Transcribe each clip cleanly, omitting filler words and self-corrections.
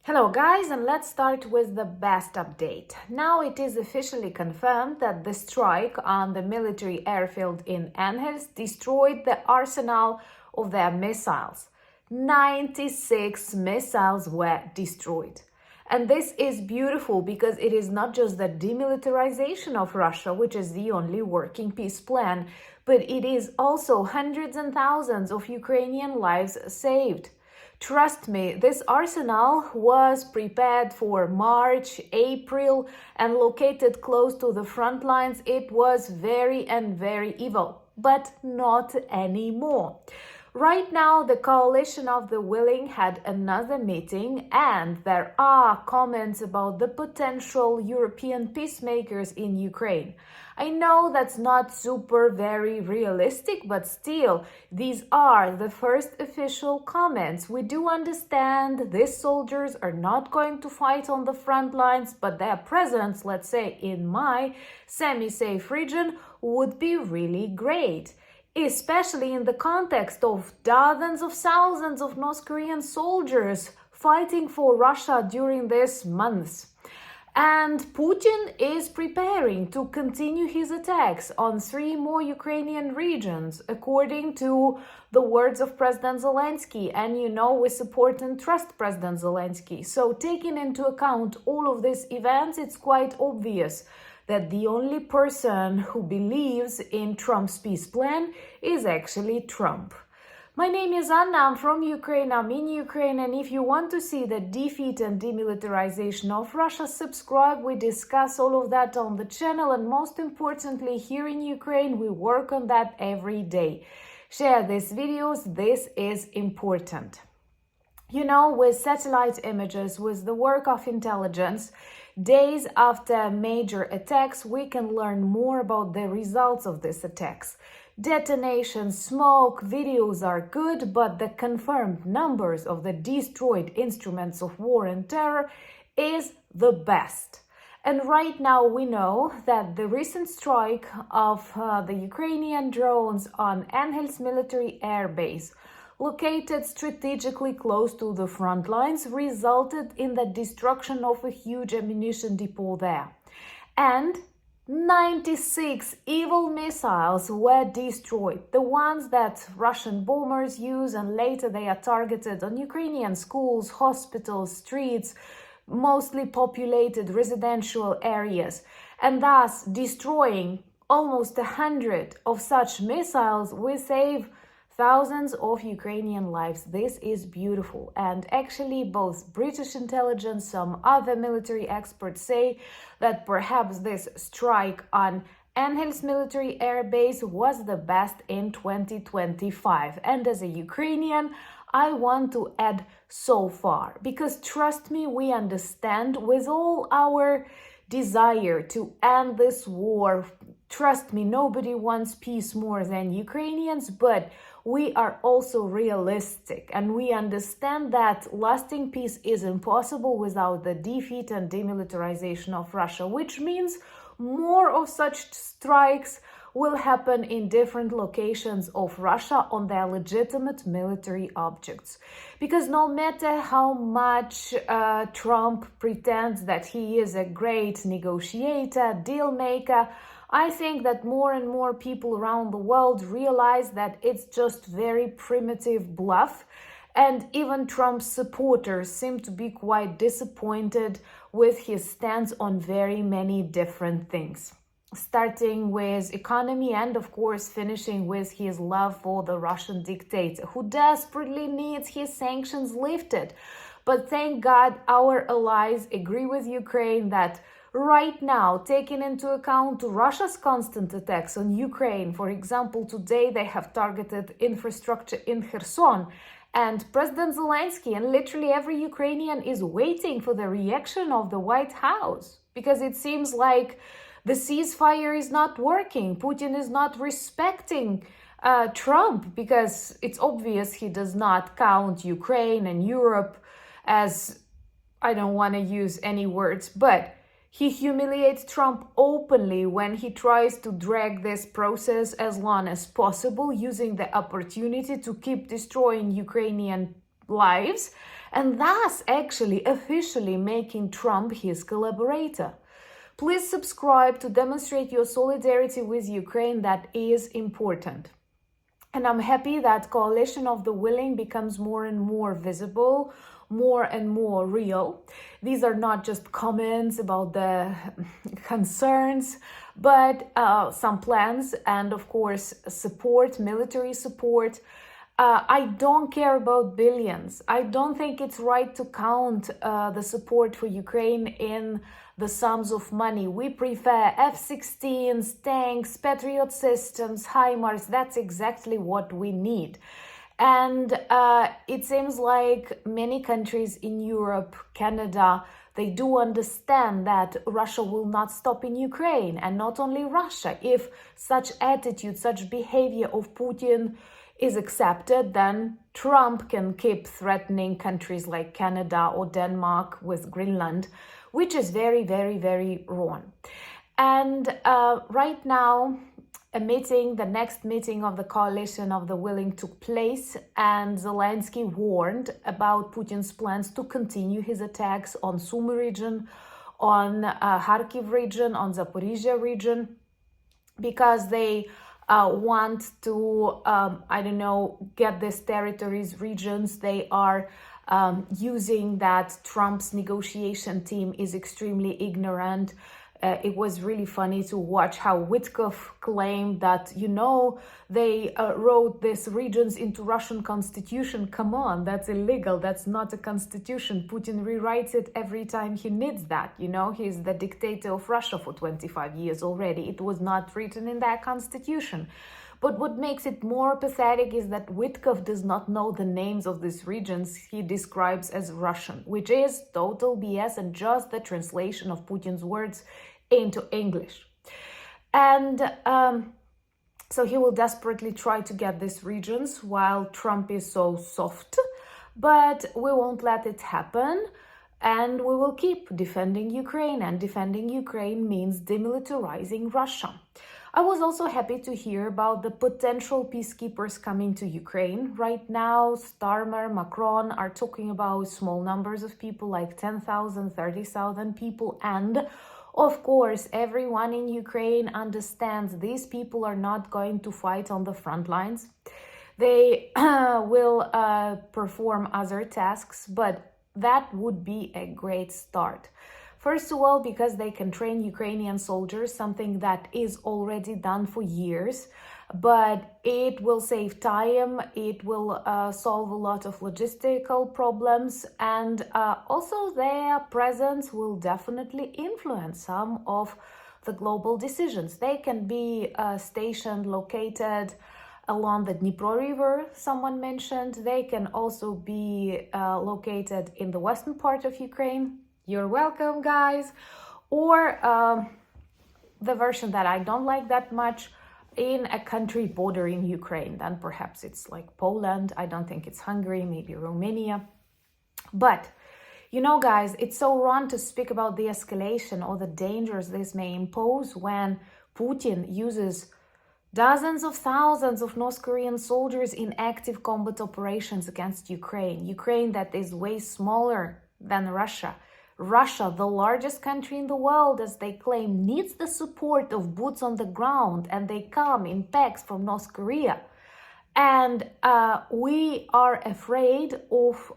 Hello guys, and let's start with the best update. Now it is officially confirmed that the strike on the military airfield in Engels destroyed the arsenal of their missiles. 96 missiles were destroyed. And this is beautiful because it is not just the demilitarization of Russia, which is the only working peace plan, but it is also hundreds and thousands of Ukrainian lives saved. Trust me, this arsenal was prepared for March, April, and located close to the front lines. It was very evil, but not anymore. Right now, the coalition of the willing had another meeting, and there are comments about the potential European peacemakers in Ukraine. I know that's not very realistic, but still, these are the first official comments. We do understand these soldiers are not going to fight on the front lines, but their presence, let's say, in my semi-safe region would be really great, especially in the context of dozens of thousands of North Korean soldiers fighting for Russia during these months. And Putin is preparing to continue his attacks on 3 more Ukrainian regions, according to the words of President Zelensky. And you know, we support and trust President Zelensky. So taking into account all of these events, it's quite obvious that the only person who believes in Trump's peace plan is actually Trump. My name is Anna, I'm from Ukraine, I'm in Ukraine, and if you want to see the defeat and demilitarization of Russia, subscribe. We discuss all of that on the channel, and most importantly, here in Ukraine, we work on that every day. Share these videos, this is important. You know, with satellite images, with the work of intelligence, days after major attacks, we can learn more about the results of these attacks. Detonation, smoke, videos are good, but the confirmed numbers of the destroyed instruments of war and terror is the best. And right now we know that the recent strike of the Ukrainian drones on Engels military airbase, located strategically close to the front lines, resulted in the destruction of a huge ammunition depot there. And 96 evil missiles were destroyed, the ones that Russian bombers use, and later they are targeted on Ukrainian schools, hospitals, streets, mostly populated residential areas, and thus destroying almost 100 of such missiles. We save thousands of Ukrainian lives. This is beautiful. And actually, both British intelligence, some other military experts say that perhaps this strike on Engels military airbase was the best in 2025. And as a Ukrainian, I want to add so far, because trust me, we understand with all our desire to end this war. Trust me, nobody wants peace more than Ukrainians, but we are also realistic, and we understand that lasting peace is impossible without the defeat and demilitarization of Russia, which means more of such strikes will happen in different locations of Russia on their legitimate military objects. Because no matter how much Trump pretends that he is a great negotiator, deal maker, I think that more and more people around the world realize that it's just very primitive bluff, and even Trump's supporters seem to be quite disappointed with his stance on very many different things, starting with economy and, of course, finishing with his love for the Russian dictator, who desperately needs his sanctions lifted. But thank God our allies agree with Ukraine that right now, taking into account Russia's constant attacks on Ukraine, for example, today they have targeted infrastructure in Kherson, and President Zelensky and literally every Ukrainian is waiting for the reaction of the White House, because it seems like the ceasefire is not working. Putin is not respecting Trump, because it's obvious he does not count Ukraine and Europe as, I don't want to use any words, but he humiliates Trump openly when he tries to drag this process as long as possible, using the opportunity to keep destroying Ukrainian lives and thus actually officially making Trump his collaborator. Please subscribe to demonstrate your solidarity with Ukraine. That is important. And I'm happy that coalition of the willing becomes more and more visible, more and more real. These are not just comments about the concerns, but some plans and, of course, support, military support. I don't care about billions. I don't think it's right to count the support for Ukraine in the sums of money. We prefer F-16s, tanks, Patriot systems, HIMARS. That's exactly what we need. And it seems like many countries in Europe, Canada, they do understand that Russia will not stop in Ukraine. And not only Russia. If such attitude, such behavior of Putin is accepted, then Trump can keep threatening countries like Canada or Denmark with Greenland, which is very, very, very wrong. And right now, the next meeting of the coalition of the willing took place, and Zelensky warned about Putin's plans to continue his attacks on Sumy region, on Kharkiv region, on Zaporizhia region, because they want to, get these territories, regions. They are using that Trump's negotiation team is extremely ignorant. It was really funny to watch how Witkoff claimed that, they wrote these regions into Russian constitution. Come on, that's illegal. That's not a constitution. Putin rewrites it every time he needs that. He's the dictator of Russia for 25 years already. It was not written in that constitution. But what makes it more pathetic is that Witkoff does not know the names of these regions he describes as Russian, which is total BS and just the translation of Putin's words into English. And so he will desperately try to get these regions while Trump is so soft, but we won't let it happen. And we will keep defending Ukraine, and defending Ukraine means demilitarizing Russia. I was also happy to hear about the potential peacekeepers coming to Ukraine. Right now, Starmer, Macron are talking about small numbers of people, like 10,000, 30,000 people. And of course, everyone in Ukraine understands these people are not going to fight on the front lines. They will perform other tasks, but that would be a great start. First of all, because they can train Ukrainian soldiers, something that is already done for years, but it will save time, it will solve a lot of logistical problems, and also their presence will definitely influence some of the global decisions. They can be stationed, located along the Dnipro River, someone mentioned. They can also be located in the western part of Ukraine. You're welcome, guys. Or the version that I don't like that much, in a country bordering Ukraine. Then perhaps it's like Poland. I don't think it's Hungary, maybe Romania. But, guys, it's so wrong to speak about the escalation or the dangers this may impose when Putin uses dozens of thousands of North Korean soldiers in active combat operations against Ukraine. Ukraine that is way smaller than Russia. Russia, the largest country in the world, as they claim, needs the support of boots on the ground, and they come in packs from North Korea. And we are afraid of,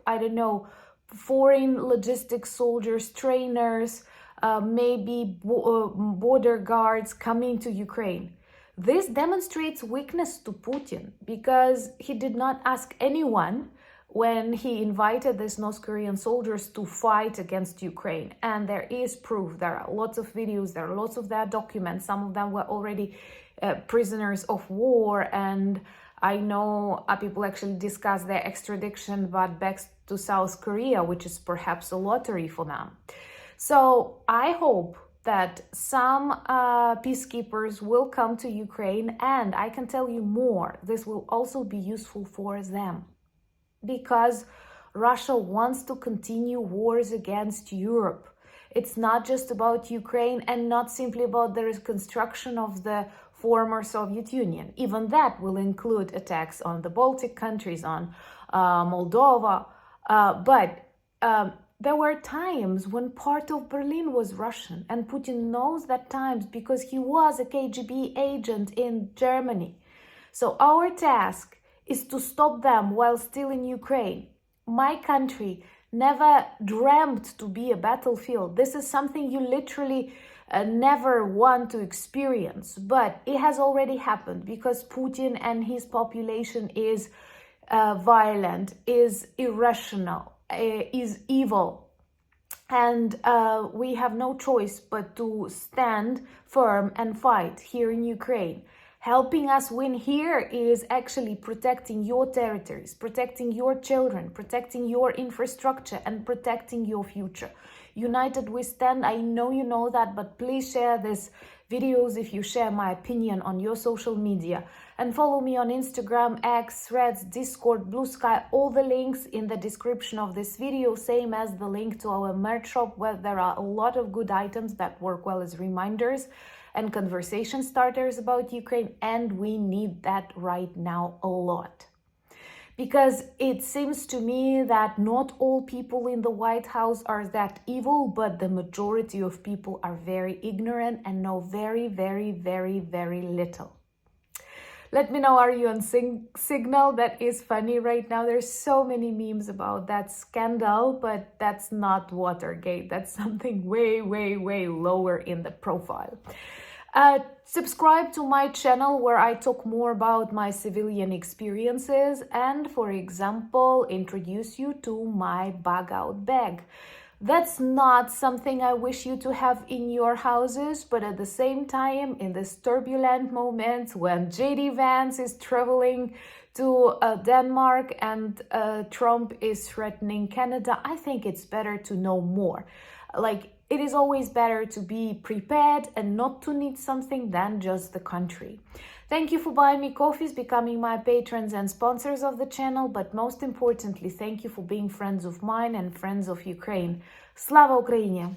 foreign logistics soldiers, trainers, maybe border guards coming to Ukraine. This demonstrates weakness to Putin because he did not ask anyone when he invited these North Korean soldiers to fight against Ukraine. And there is proof. There are lots of videos, there are lots of their documents. Some of them were already prisoners of war. And I know people actually discuss their extradition, but back to South Korea, which is perhaps a lottery for them. So I hope that some peacekeepers will come to Ukraine, and I can tell you more. This will also be useful for them, because Russia wants to continue wars against Europe. It's not just about Ukraine and not simply about the reconstruction of the former Soviet Union. Even that will include attacks on the Baltic countries, on Moldova. But there were times when part of Berlin was Russian, and Putin knows that times because he was a KGB agent in Germany. So our task is to stop them while still in Ukraine. My country never dreamt to be a battlefield. This is something you literally never want to experience, but it has already happened because Putin and his population is violent, is irrational, is evil. And we have no choice but to stand firm and fight here in Ukraine. Helping us win here is actually protecting your territories, protecting your children, protecting your infrastructure, and protecting your future. United we stand. I know you know that, but please share these videos if you share my opinion on your social media. And follow me on Instagram, X, Threads, Discord, Blue Sky, all the links in the description of this video, same as the link to our merch shop, where there are a lot of good items that work well as reminders and conversation starters about Ukraine, and we need that right now a lot. Because it seems to me that not all people in the White House are that evil, but the majority of people are very ignorant and know very, very, very, very little. Let me know, are you on Signal? That is funny right now. There's so many memes about that scandal, but that's not Watergate. That's something way, way, way lower in the profile. Subscribe to my channel where I talk more about my civilian experiences and, for example, introduce you to my bug out bag. That's not something I wish you to have in your houses, but at the same time, in this turbulent moment when JD Vance is traveling to Denmark and Trump is threatening Canada, I think it's better to know more. It is always better to be prepared and not to need something than just the country. Thank you for buying me coffees, becoming my patrons and sponsors of the channel, but most importantly, thank you for being friends of mine and friends of Ukraine. Slava Ukraini!